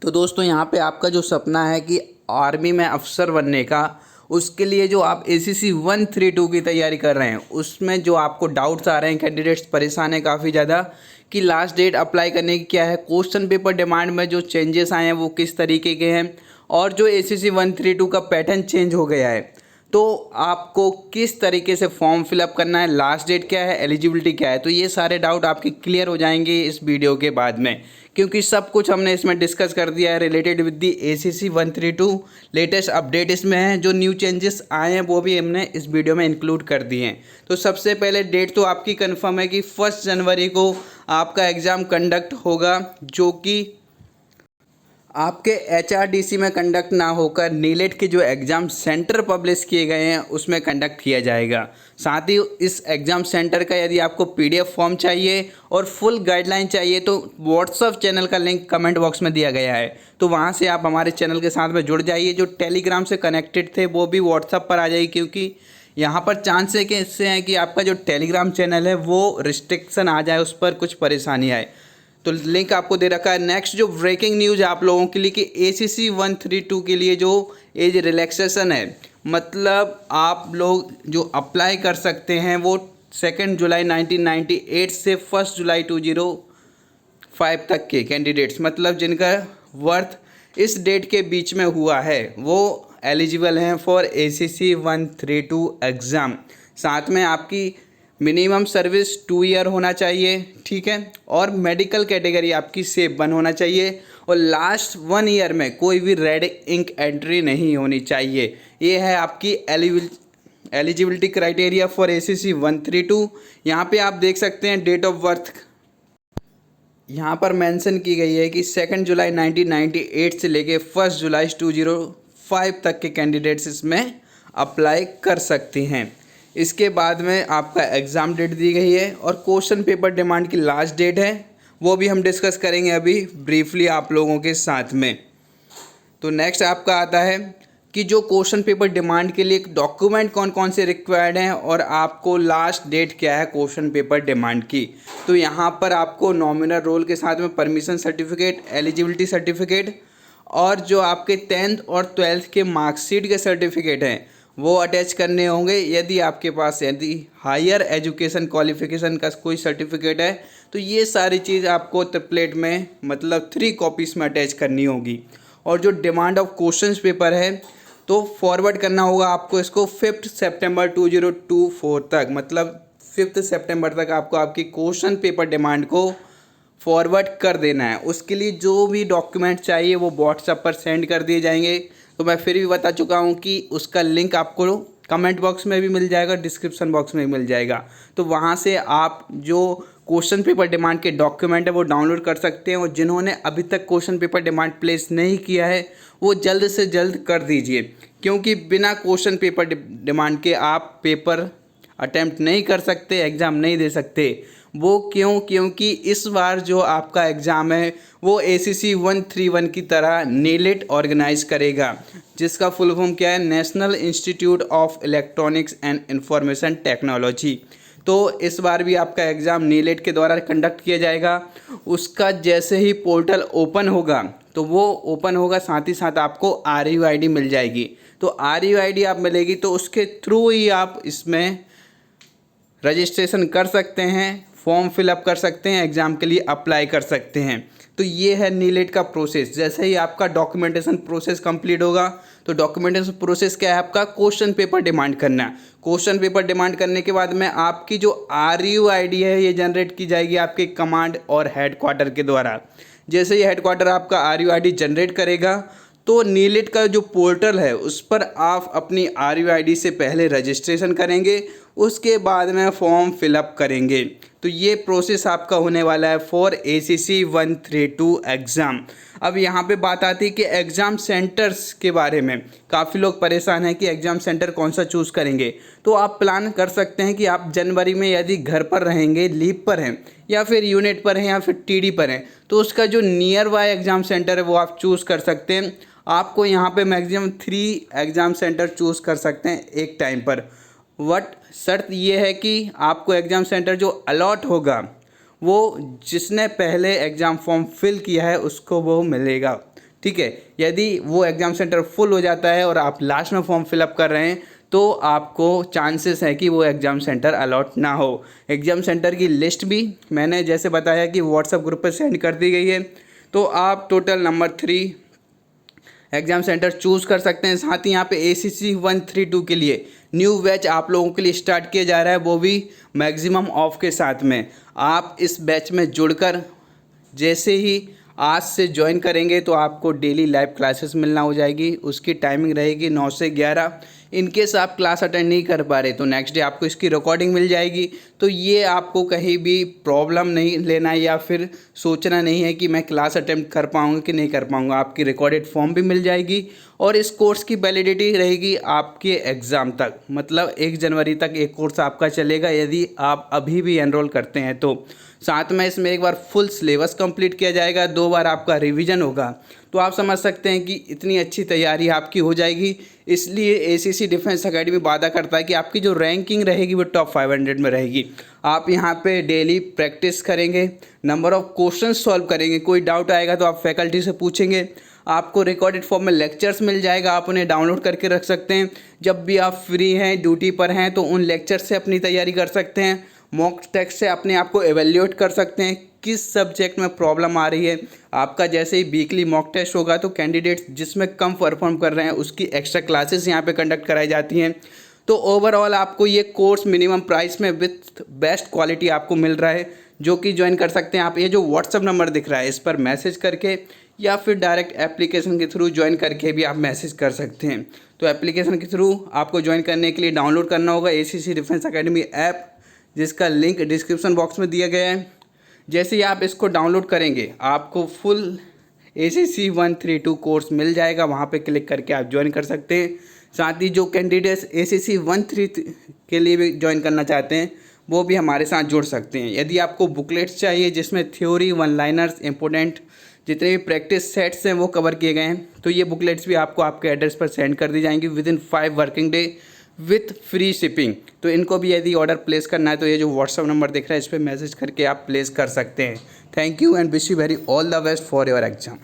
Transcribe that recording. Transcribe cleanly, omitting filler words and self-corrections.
तो दोस्तों यहाँ पे आपका जो सपना है कि आर्मी में अफसर बनने का, उसके लिए जो आप ACC 132 की तैयारी कर रहे हैं, उसमें जो आपको डाउट्स आ रहे हैं, कैंडिडेट्स परेशान हैं काफ़ी ज़्यादा कि लास्ट डेट अप्लाई करने की क्या है, क्वेश्चन पेपर डिमांड में जो चेंजेस आए हैं वो किस तरीके के हैं, और जो ACC 132 का पैटर्न चेंज हो गया है, तो आपको किस तरीके से फॉर्म फिलअप करना है, लास्ट डेट क्या है, एलिजिबिलिटी क्या है। तो ये सारे डाउट आपके क्लियर हो जाएंगे इस वीडियो के बाद में, क्योंकि सब कुछ हमने इसमें डिस्कस कर दिया है related with the ACC 132। Latest update इसमें है, जो न्यू चेंजेस आए हैं वो भी हमने इस वीडियो में इंक्लूड कर दिए हैं। तो सबसे पहले डेट तो आपकी कंफर्म है कि 1 जनवरी को आपका एग्ज़ाम कंडक्ट होगा, जो कि आपके HRDC में कंडक्ट ना होकर नीलेट के जो एग्ज़ाम सेंटर पब्लिश किए गए हैं उसमें कंडक्ट किया जाएगा। साथ ही इस एग्ज़ाम सेंटर का यदि आपको PDF फॉर्म चाहिए और फुल गाइडलाइन चाहिए तो व्हाट्सअप चैनल का लिंक कमेंट बॉक्स में दिया गया है, तो वहाँ से आप हमारे चैनल के साथ में जुड़ जाइए। जो टेलीग्राम से कनेक्टेड थे वो भी व्हाट्सअप पर आ जाइए, क्योंकि यहाँ पर चांस है कि इससे है कि आपका जो टेलीग्राम चैनल है वो रिस्ट्रिक्शन आ जाए, उस पर कुछ परेशानी आए, तो लिंक आपको दे रखा है। नेक्स्ट जो ब्रेकिंग न्यूज़ आप लोगों के लिए कि ACC 132 के लिए जो एज रिलैक्सेशन है, मतलब आप लोग जो अप्लाई कर सकते हैं वो 2 जुलाई 1998 से 1 जुलाई 2005 तक के कैंडिडेट्स, मतलब जिनका वर्थ इस डेट के बीच में हुआ है, वो एलिजिबल हैं फॉर ACC 132 एग्ज़ाम। साथ में आपकी मिनिमम सर्विस 2 ईयर होना चाहिए, ठीक है, और मेडिकल कैटेगरी आपकी सेफ 1 होना चाहिए, और लास्ट 1 ईयर में कोई भी रेड इंक एंट्री नहीं होनी चाहिए। ये है आपकी एलिजिबिलिटी क्राइटेरिया फॉर ACC 132। यहाँ पे आप देख सकते हैं डेट ऑफ बर्थ यहाँ पर मेंशन की गई है कि 2 जुलाई 1998 से लेके 1 जुलाई 2005 तक के कैंडिडेट्स इसमें अप्लाई कर सकते हैं। इसके बाद में आपका एग्ज़ाम डेट दी गई है और क्वेश्चन पेपर डिमांड की लास्ट डेट है, वो भी हम डिस्कस करेंगे अभी ब्रीफली आप लोगों के साथ में। तो नेक्स्ट आपका आता है कि जो क्वेश्चन पेपर डिमांड के लिए डॉक्यूमेंट कौन कौन से रिक्वायर्ड हैं और आपको लास्ट डेट क्या है क्वेश्चन पेपर डिमांड की। तो यहाँ पर आपको नॉमिनल रोल के साथ में परमिशन सर्टिफिकेट, एलिजिबिलिटी सर्टिफिकेट, और जो आपके 10th और 12th के मार्कशीट के सर्टिफिकेट हैं वो अटैच करने होंगे। यदि आपके पास यदि हायर एजुकेशन क्वालिफिकेशन का कोई सर्टिफिकेट है तो ये सारी चीज़ आपको ट्रिपलेट में, मतलब 3 कॉपीज़ में अटैच करनी होगी। और जो डिमांड ऑफ क्वेश्चंस पेपर है तो फॉरवर्ड करना होगा आपको इसको 5 सितंबर 2024 तक, मतलब 5 सितंबर तक आपको आपकी क्वेश्चन पेपर डिमांड को फॉरवर्ड कर देना है। उसके लिए जो भी डॉक्यूमेंट चाहिए वो व्हाट्सएप पर सेंड कर दिए जाएंगे। तो मैं फिर भी बता चुका हूँ कि उसका लिंक आपको कमेंट बॉक्स में भी मिल जाएगा, डिस्क्रिप्शन बॉक्स में भी मिल जाएगा। तो वहाँ से आप जो क्वेश्चन पेपर डिमांड के डॉक्यूमेंट है वो डाउनलोड कर सकते हैं, और जिन्होंने अभी तक क्वेश्चन पेपर डिमांड प्लेस नहीं किया है वो जल्द से जल्द कर दीजिए, क्योंकि बिना क्वेश्चन पेपर डिमांड के आप पेपर अटेम्प्ट नहीं कर सकते, एग्ज़ाम नहीं दे सकते। वो क्यों? क्योंकि इस बार जो आपका एग्ज़ाम है वो ACC 131 की तरह नीलेट ऑर्गेनाइज करेगा, जिसका फुल फॉर्म क्या है, national institute of electronics and information technology. तो इस बार भी आपका एग्ज़ाम नीलेट के द्वारा कंडक्ट किया जाएगा। उसका जैसे ही पोर्टल ओपन होगा तो वो ओपन होगा, साथ ही साथ आपको RUID मिल जाएगी। तो RUID आप मिलेगी तो उसके थ्रू ही आप इसमें रजिस्ट्रेशन कर सकते हैं, फॉर्म फिलअप कर सकते हैं, एग्ज़ाम के लिए अप्लाई कर सकते हैं। तो ये है नीलेट का प्रोसेस। जैसे ही आपका डॉक्यूमेंटेशन प्रोसेस कंप्लीट होगा, तो डॉक्यूमेंटेशन प्रोसेस क्या है आपका, क्वेश्चन पेपर डिमांड करना। क्वेश्चन पेपर डिमांड करने के बाद में आपकी जो RUID है ये जनरेट की जाएगी आपके कमांड और हेडक्वार्टर के द्वारा। जैसे ही हेडक्वार्टर आपका RUID जनरेट करेगा तो नीलेट का जो पोर्टल है उस पर आप अपनी RUID से पहले रजिस्ट्रेशन करेंगे, उसके बाद में फॉर्म फिलअप करेंगे। तो ये प्रोसेस आपका होने वाला है फॉर ACC 132 एग्ज़ाम। अब यहाँ पे बात आती है कि एग्ज़ाम सेंटर्स के बारे में। काफ़ी लोग परेशान हैं कि एग्ज़ाम सेंटर कौन सा चूज़ करेंगे। तो आप प्लान कर सकते हैं कि आप जनवरी में यदि घर पर रहेंगे, लीव पर हैं, या फिर यूनिट पर हैं, या फिर TD पर हैं, तो उसका जो नियर बाय एग्ज़ाम सेंटर है वो आप चूज़ कर सकते हैं। आपको यहाँ पे मैक्सिमम 3 एग्ज़ाम सेंटर चूज़ कर सकते हैं एक टाइम पर। बट शर्त ये है कि आपको एग्ज़ाम सेंटर जो अलॉट होगा वो जिसने पहले एग्ज़ाम फॉर्म फिल किया है उसको वो मिलेगा, ठीक है। यदि वो एग्ज़ाम सेंटर फुल हो जाता है और आप लास्ट में फॉर्म फिलअप कर रहे हैं तो आपको चांसेस है कि वो एग्ज़ाम सेंटर अलॉट ना हो। एग्ज़ाम सेंटर की लिस्ट भी मैंने जैसे बताया कि व्हाट्सएप ग्रुप पर सेंड कर दी गई है। तो आप total number 3 exam centre choose कर सकते हैं। साथ ही यहाँ पे ACC 132 के लिए न्यू बैच आप लोगों के लिए स्टार्ट किया जा रहा है, वो भी मैक्सिमम ऑफ के साथ में। आप इस बैच में जुड़कर जैसे ही आज से ज्वाइन करेंगे तो आपको डेली लाइव क्लासेस मिलना हो जाएगी। उसकी टाइमिंग रहेगी 9 से 11। इन केस आप क्लास अटेंड नहीं कर पा रहे तो नेक्स्ट डे आपको इसकी रिकॉर्डिंग मिल जाएगी। तो ये आपको कहीं भी प्रॉब्लम नहीं लेना है या फिर सोचना नहीं है कि मैं क्लास अटेंड कर पाऊँगा कि नहीं कर पाऊँगा। आपकी रिकॉर्डेड फॉर्म भी मिल जाएगी और इस कोर्स की वैलिडिटी रहेगी आपके एग्ज़ाम तक, मतलब 1 जनवरी तक एक कोर्स आपका चलेगा यदि आप अभी भी एनरोल करते हैं तो। साथ में इसमें एक बार फुल सिलेबस कंप्लीट किया जाएगा, 2 बार आपका रिवीजन होगा। तो आप समझ सकते हैं कि इतनी अच्छी तैयारी आपकी हो जाएगी। इसलिए ACC डिफेंस एकेडमी वादा करता है कि आपकी जो रैंकिंग रहेगी वो टॉप 500 में रहेगी। आप यहाँ पे डेली प्रैक्टिस करेंगे, नंबर ऑफ़ क्वेश्चन सॉल्व करेंगे, कोई डाउट आएगा तो आप फैकल्टी से पूछेंगे। आपको रिकॉर्डेड फॉर्म में लेक्चर्स मिल जाएगा, आप उन्हें डाउनलोड करके रख सकते हैं। जब भी आप फ्री हैं, ड्यूटी पर हैं तो उन लेक्चर्स से अपनी तैयारी कर सकते हैं। मॉक टेस्ट से अपने आप को एवेल्यूएट कर सकते हैं किस सब्जेक्ट में प्रॉब्लम आ रही है। आपका जैसे ही वीकली मॉक टेस्ट होगा तो कैंडिडेट्स जिसमें कम परफॉर्म कर रहे हैं उसकी एक्स्ट्रा क्लासेस यहाँ पे कंडक्ट कराई जाती हैं। तो ओवरऑल आपको ये कोर्स मिनिमम प्राइस में विथ बेस्ट क्वालिटी आपको मिल रहा है, जो कि ज्वाइन कर सकते हैं आप। ये जो व्हाट्सअप नंबर दिख रहा है इस पर मैसेज करके या फिर डायरेक्ट एप्लीकेशन के थ्रू ज्वाइन करके भी आप मैसेज कर सकते हैं। तो एप्लीकेशन के थ्रू आपको ज्वाइन करने के लिए डाउनलोड करना होगा ACC डिफेंस एकेडमी ऐप, जिसका लिंक डिस्क्रिप्शन बॉक्स में दिया गया है। जैसे ही आप इसको डाउनलोड करेंगे आपको फुल ACC 132 कोर्स मिल जाएगा, वहाँ पे क्लिक करके आप ज्वाइन कर सकते हैं। साथ ही जो कैंडिडेट्स ACC 133 के लिए भी ज्वाइन करना चाहते हैं वो भी हमारे साथ जुड़ सकते हैं। यदि आपको बुकलेट्स चाहिए जिसमें थ्योरी, वन लाइनर्स, इंपोर्टेंट जितने भी प्रैक्टिस सेट्स हैं वो कवर किए गए हैं, तो ये बुकलेट्स भी आपको आपके एड्रेस पर सेंड कर दी जाएंगी with in 5 working day with free shipping. तो इनको भी यदि ऑर्डर प्लेस करना है तो ये जो व्हाट्सअप नंबर दिख रहा है इस पर मैसेज करके आप प्लेस कर सकते हैं। Thank you and wish you very all the best for your exam.